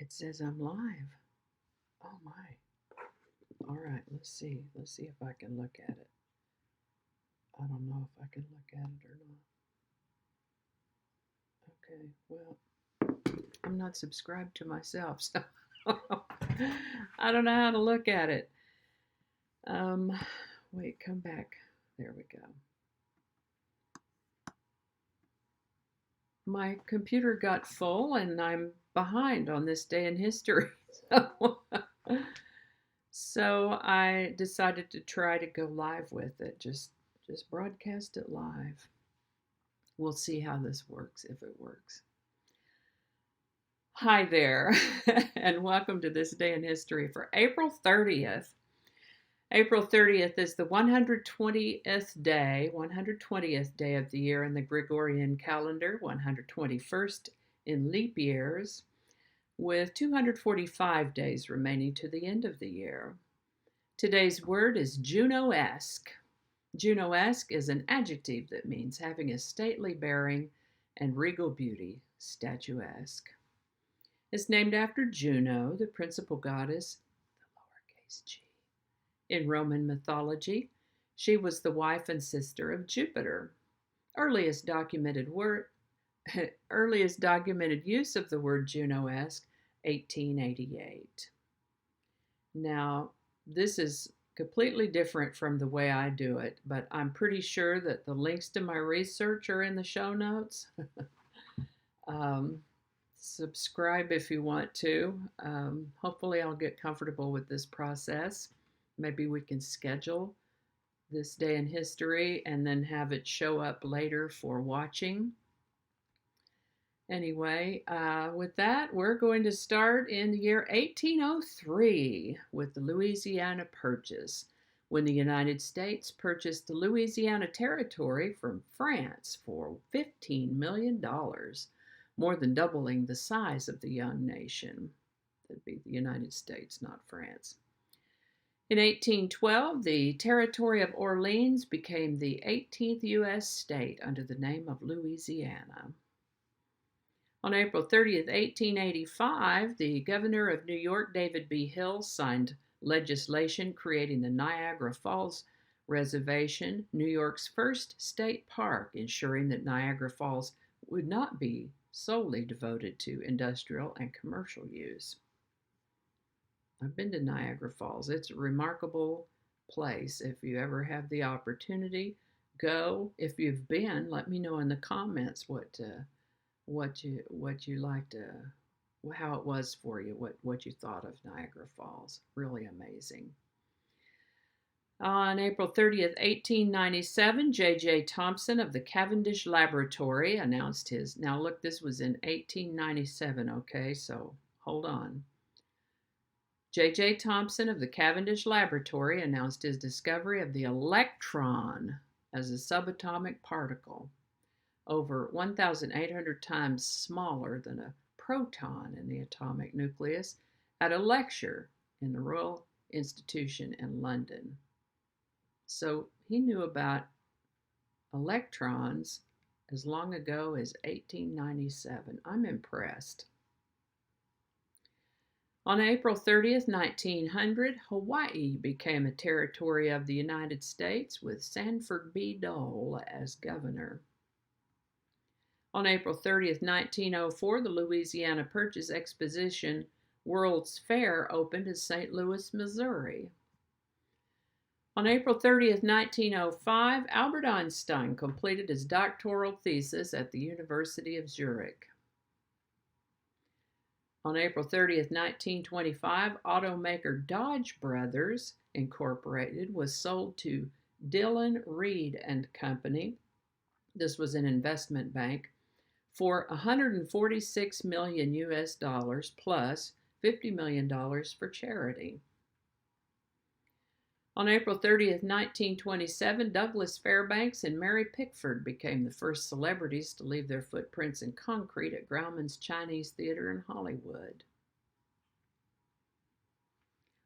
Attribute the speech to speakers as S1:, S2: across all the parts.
S1: It says I'm live. Oh my. All right, let's see. Let's see if I can look at it. I don't know if I can look at it or not. Okay, well, I'm not subscribed to myself, so I don't know how to look at it. Wait, come back. There we go. My computer got full and I'm behind on this day in history. So I decided to try to go live with it. Just broadcast it live. We'll see how this works, if it works. Hi there, and welcome to this day in history for April 30th. April 30th is the 120th day of the year in the Gregorian calendar, 121st in leap years, with 245 days remaining to the end of the year. Today's word is Junoesque. Junoesque is an adjective that means having a stately bearing and regal beauty, statuesque. It's named after Juno, the principal goddess, the lowercase g. In Roman mythology, she was the wife and sister of Jupiter. Earliest documented use of the word Junoesque, 1888. Now, this is completely different from the way I do it, but I'm pretty sure that the links to my research are in the show notes. Subscribe if you want to. Hopefully I'll get comfortable with this process. Maybe we can schedule this day in history and then have it show up later for watching. Anyway, with that, we're going to start in the year 1803 with the Louisiana Purchase, when the United States purchased the Louisiana Territory from France for $15 million, more than doubling the size of the young nation. That'd be the United States, not France. In 1812, the Territory of Orleans became the 18th U.S. state under the name of Louisiana. On April 30th, 1885, the governor of New York, David B. Hill, signed legislation creating the Niagara Falls Reservation, New York's first state park, ensuring that Niagara Falls would not be solely devoted to industrial and commercial use. I've been to Niagara Falls. It's a remarkable place. If you ever have the opportunity, go. If you've been, let me know in the comments what you liked, how it was for you, what you thought of Niagara Falls. Really amazing. On April 30th, 1897, J.J. Thomson of the Cavendish Laboratory announced his, now look, this was in 1897, okay, so hold on. J.J. Thomson of the Cavendish Laboratory announced his discovery of the electron as a subatomic particle, over 1,800 times smaller than a proton in the atomic nucleus, at a lecture in the Royal Institution in London. So he knew about electrons as long ago as 1897. I'm impressed. On April 30th, 1900, Hawaii became a territory of the United States with Sanford B. Dole as governor. On April 30th, 1904, the Louisiana Purchase Exposition World's Fair opened in St. Louis, Missouri. On April 30th, 1905, Albert Einstein completed his doctoral thesis at the University of Zurich. On April 30th, 1925, automaker Dodge Brothers Incorporated was sold to Dillon Read and Company. This was an investment bank for $146 million US plus $50 million for charity. On April 30th, 1927, Douglas Fairbanks and Mary Pickford became the first celebrities to leave their footprints in concrete at Grauman's Chinese Theater in Hollywood.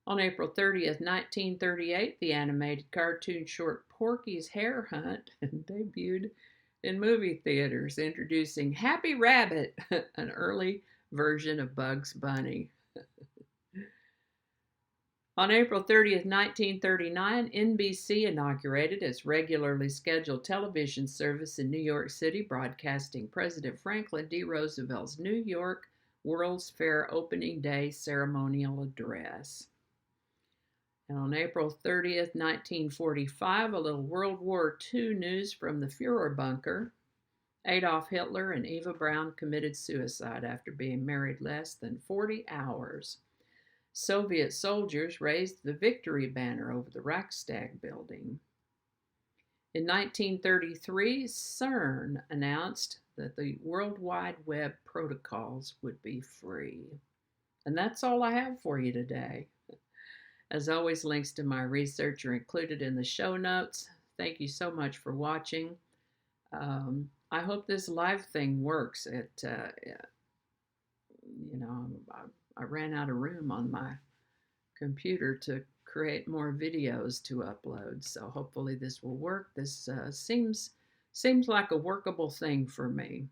S1: On April 30th, 1938, the animated cartoon short Porky's Hare Hunt debuted in movie theaters, introducing Happy Rabbit, an early version of Bugs Bunny. On April 30th, 1939, NBC inaugurated its regularly scheduled television service in New York City, broadcasting President Franklin D. Roosevelt's New York World's Fair opening day ceremonial address. And on April 30th, 1945, a little World War II news from the Fuhrer bunker. Adolf Hitler and Eva Braun committed suicide after being married less than 40 hours. Soviet soldiers raised the victory banner over the Reichstag building. In 1933, Cern announced that the World Wide Web protocols would be free. And that's all I have for you today. As always, links to my research are included in the show notes. Thank you so much for watching. I hope this live thing works. I ran out of room on my computer to create more videos to upload, so hopefully this will work. This seems like a workable thing for me,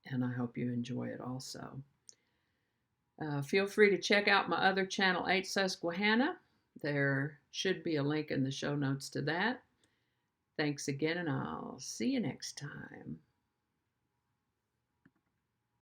S1: and I hope you enjoy it also. Feel free to check out my other channel, 8 Susquehanna. There should be a link in the show notes to that. Thanks again, and I'll see you next time.